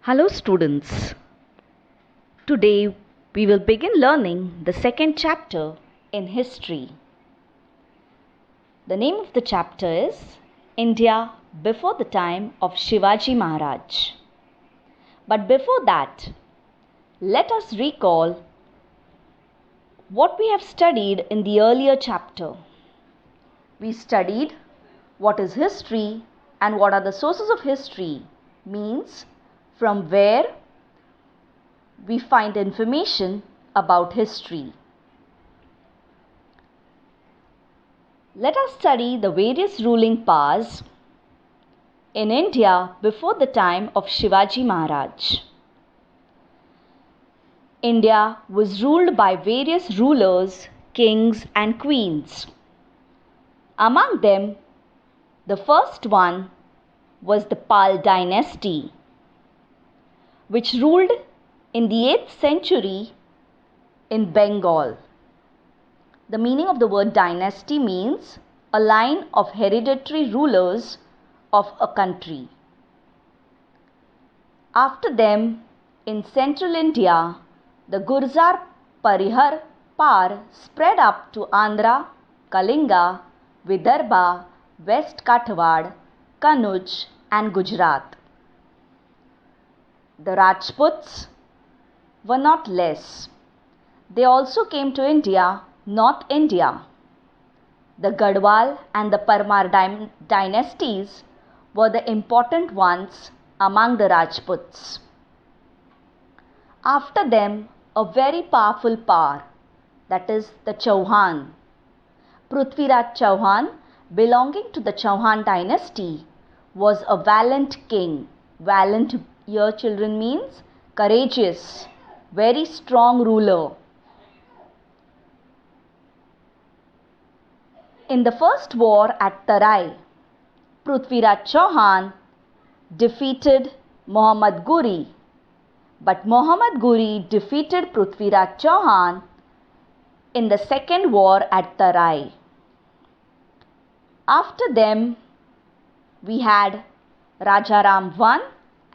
Hello students. Today we will begin learning the second chapter in history. The name of the chapter is India before the time of Shivaji Maharaj. But before that, let us recall what we have studied in the earlier chapter. We studied what is history and what are the sources of history, means from where we find information about history. Let us study the various ruling powers in India before the time of Shivaji Maharaj. India was ruled by various rulers, kings and queens. Among them, the first one was the Pal dynasty, which ruled in the 8th century in Bengal. The meaning of the word dynasty means a line of hereditary rulers of a country. After them, in central India, the Gurjar Parihar Par spread up to Andhra, Kalinga, Vidarbha, West Kathiawar, Kanuj and Gujarat. The Rajputs were not less. They also came to India, North India. The Gadwal and the Parmar dynasties were the important ones among the Rajputs. After them, a very powerful power, that is the Chauhan. Prithviraj Chauhan, belonging to the Chauhan dynasty, was a valiant king. Valiant here, children, means courageous, very strong ruler. In the first war at Tarai, Prithviraj Chauhan defeated Muhammad Ghori, but Muhammad Ghori defeated Prithviraj Chauhan in the second war at Tarai. After them, we had Rajaram I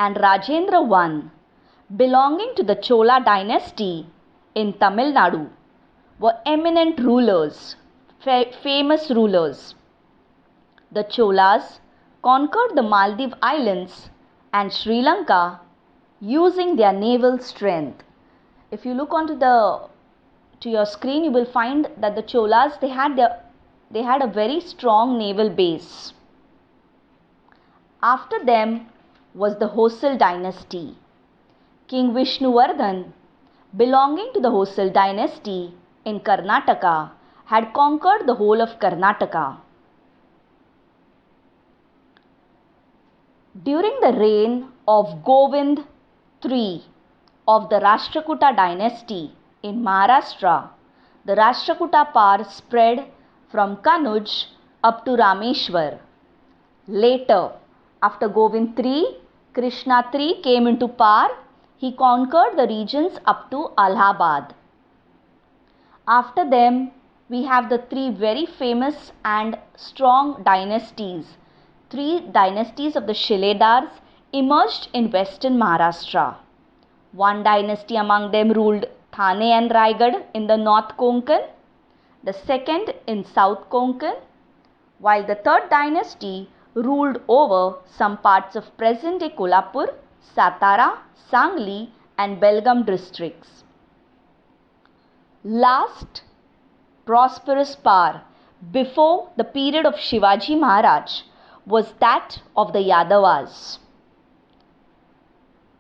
and Rajendra I, belonging to the Chola dynasty in Tamil Nadu, were eminent rulers, famous rulers. The Cholas conquered the Maldive Islands and Sri Lanka using their naval strength. If you look onto your screen, you will find that the Cholas they had a very strong naval base. After them was the Hosal dynasty. King Vishnuvardhan, belonging to the Hosal dynasty in Karnataka, had conquered the whole of Karnataka. During the reign of Govind III of the Rashtrakuta dynasty in Maharashtra, the Rashtrakuta power spread from Kanuj up to Rameshwar. Later, after Govind III, Krishna III came into power. He conquered the regions up to Allahabad. After them, we have the three very famous and strong dynasties. Three dynasties of the Shiledars emerged in western Maharashtra. One dynasty among them ruled Thane and Raigad in the North Konkan, the second in South Konkan, while the third dynasty ruled over some parts of present-day Kolhapur, Satara, Sangli and Belgaum districts. Last prosperous power before the period of Shivaji Maharaj was that of the Yadavas.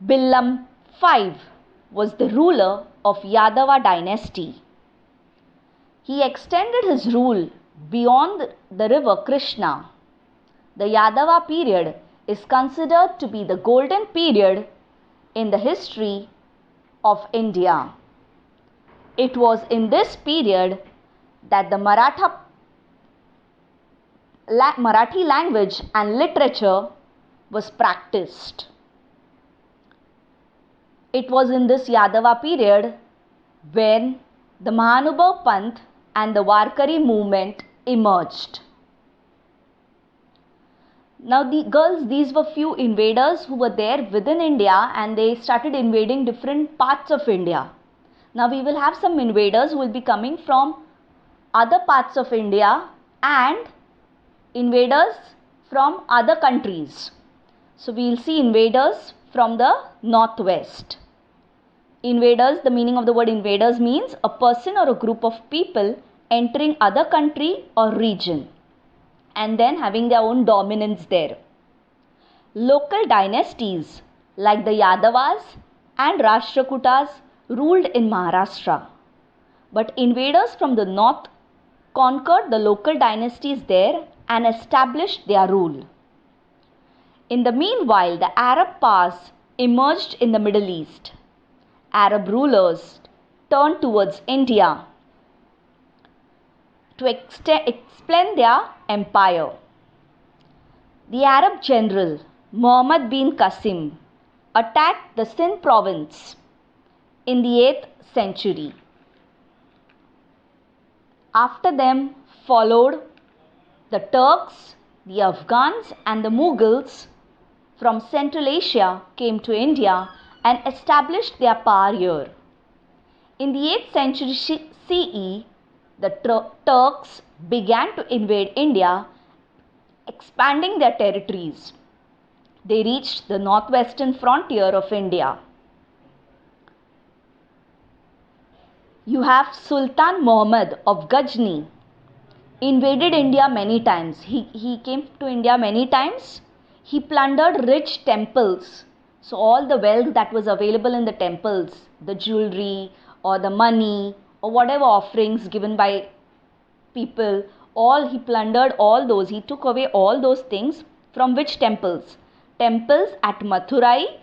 Billam V was the ruler of Yadava dynasty. He extended his rule beyond the river Krishna. The Yadava period is considered to be the golden period in the history of India. It was in this period that the Marathi language and literature was practiced. It was in this Yadava period when the Mahanubhav Panth and the Warkari movement emerged. Now the girls, these were few invaders who were there within India, and they started invading different parts of India. Now we will have some invaders who will be coming from other parts of India and invaders from other countries. So we will see invaders from the northwest. Invaders, the meaning of the word invaders means a person or a group of people entering other country or region and then having their own dominance there. Local dynasties like the Yadavas and Rashtrakutas ruled in Maharashtra. But invaders from the north conquered the local dynasties there and established their rule. In the meanwhile, the Arab powers emerged in the Middle East. Arab rulers turned towards India to explain their empire. The Arab general Muhammad bin Qasim attacked the Sindh province in the 8th century. After them followed the Turks, the Afghans and the Mughals from Central Asia came to India and established their power here. In the 8th century CE, the Turks began to invade India, expanding their territories. They reached the northwestern frontier of India. You have Sultan Muhammad of Ghazni invaded India many times. He came to India many times. He plundered rich temples. So all the wealth that was available in the temples, the jewelry or the money or whatever offerings given by people, all he plundered all those. He took away all those things from which temples? Temples at Mathurai,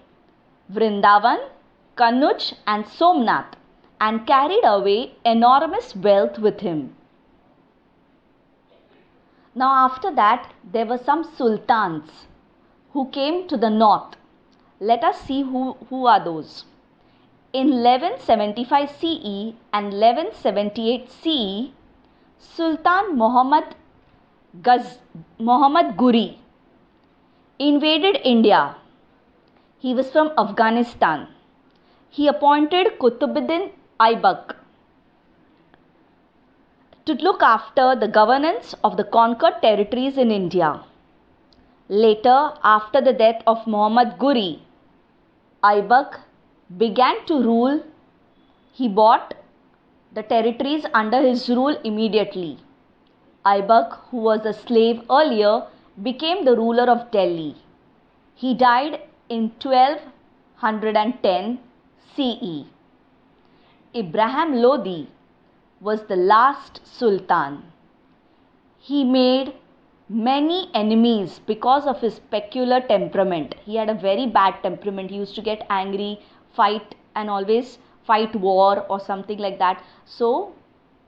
Vrindavan, Kanuj and Somnath, and carried away enormous wealth with him. Now after that there were some sultans who came to the north. Let us see who are those. In 1175 CE and 1178 CE, Sultan Muhammad Ghuri invaded India. He was from Afghanistan. He appointed Qutbuddin Aibak to look after the governance of the conquered territories in India. Later, after the death of Muhammad Ghuri, Aibak began to rule. He bought the territories under his rule immediately. Aibak, who was a slave earlier, became the ruler of Delhi. He died in 1210 CE. Ibrahim Lodi was the last sultan. He made many enemies because of his peculiar temperament. He had a very bad temperament. He used to get angry, fight and always fight war or something like that. So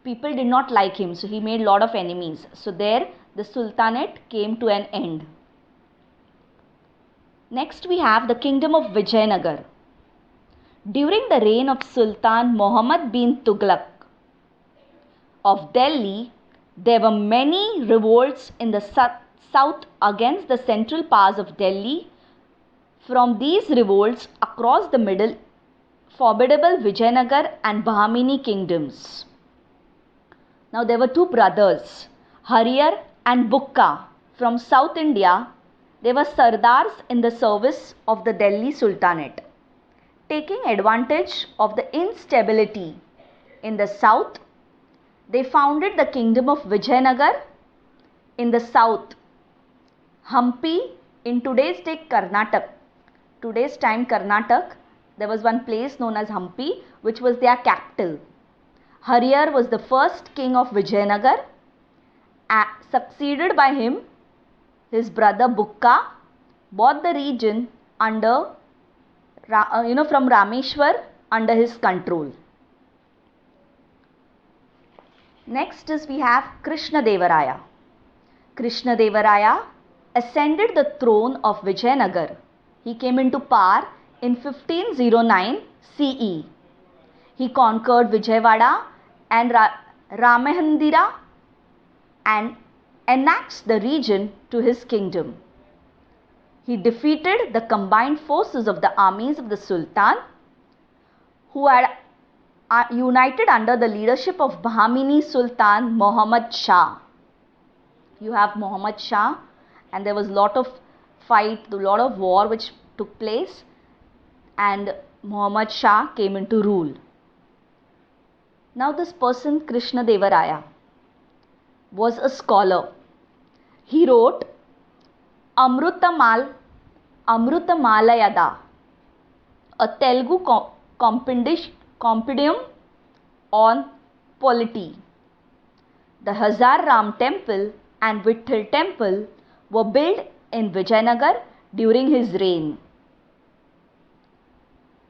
people did not like him. So he made a lot of enemies. So there the sultanate came to an end. Next we have the kingdom of Vijayanagar. During the reign of Sultan Muhammad bin Tughlaq of Delhi, there were many revolts in the south against the central powers of Delhi. From these revolts across the middle, formidable Vijayanagar and Bahmani kingdoms. Now there were two brothers, Hariyar and Bukka from South India. They were Sardars in the service of the Delhi Sultanate. Taking advantage of the instability in the south, they founded the kingdom of Vijayanagar in the south, Hampi in today's Karnataka. Today's time Karnataka, there was one place known as Hampi, which was their capital. Hariyar was the first king of Vijayanagar. Succeeded by him, his brother Bukka bought the region under, from Rameshwar under his control. Next is we have Krishnadevaraya. Krishnadevaraya ascended the throne of Vijayanagar. He came into power in 1509 CE. He conquered Vijayawada and Ramahandira and annexed the region to his kingdom. He defeated the combined forces of the armies of the Sultan, who had united under the leadership of Bahmani Sultan Muhammad Shah. You have Muhammad Shah, and there was a lot of fight, a lot of war which took place, and Muhammad Shah came into rule. Now this person, Krishna Deva Raya, was a scholar. He wrote Amrutamalayada, a Telugu compendium on polity. The Hazar Ram temple and Vitthal temple were built in Vijayanagar during his reign.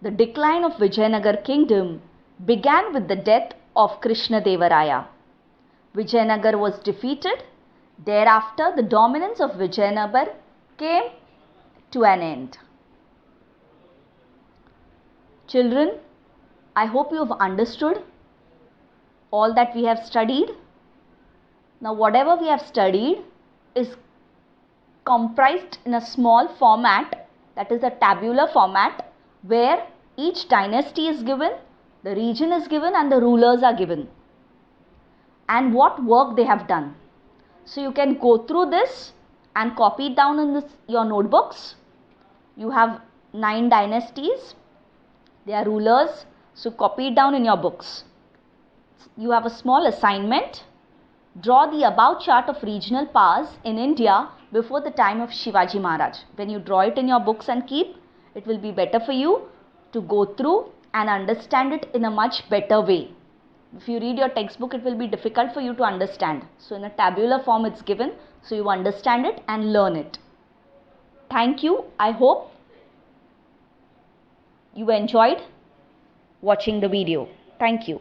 The decline of Vijayanagar kingdom began with the death of Krishna Deva Raya. Vijayanagar was defeated. Thereafter, the dominance of Vijayanagar came to an end. Children, I hope you have understood all that we have studied. Now, whatever we have studied is comprised in a small format, that is a tabular format, where each dynasty is given, the region is given, and the rulers are given, and what work they have done. So you can go through this and copy it down in your notebooks. You have 9 dynasties. They are rulers. So copy it down in your books. You have a small assignment. Draw the above chart of regional powers in India before the time of Shivaji Maharaj. When you draw it in your books and keep, it will be better for you to go through and understand it in a much better way. If you read your textbook, it will be difficult for you to understand. So in a tabular form it's given, so you understand it and learn it. Thank you. I hope you enjoyed watching the video. Thank you.